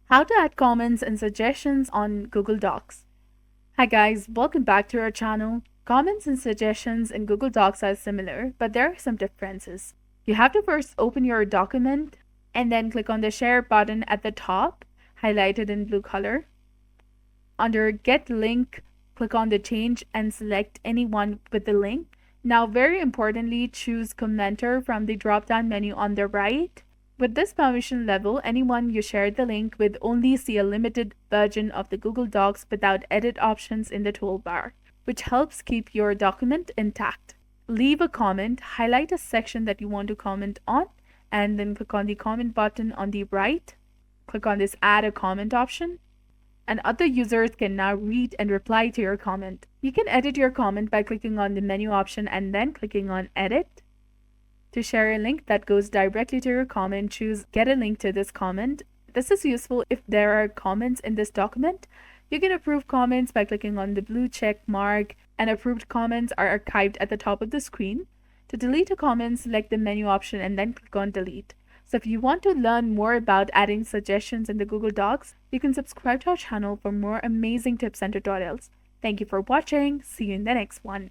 How to add comments and suggestions on Google Docs. Hi guys, welcome back to our channel. Comments and suggestions in Google Docs are similar, but there are some differences. You have to first open your document and then click on the share button at the top, highlighted in blue color. Under get link, click on the change and select anyone with the link. Now, very importantly, choose commenter from the drop-down menu on the right. With this permission level, anyone you share the link with only see a limited version of the Google Docs without edit options in the toolbar, which helps keep your document intact. Leave a comment, highlight a section that you want to comment on, and then click on the comment button on the right. Click on this add a comment option, and other users can now read and reply to your comment. You can edit your comment by clicking on the menu option and then clicking on edit. To share a link that goes directly to your comment, choose Get a link to this comment. This is useful if there are comments in this document. You can approve comments by clicking on the blue check mark, and approved comments are archived at the top of the screen. To delete a comment, select the menu option and then click on Delete. So if you want to learn more about adding suggestions in the Google Docs, you can subscribe to our channel for more amazing tips and tutorials. Thank you for watching. See you in the next one.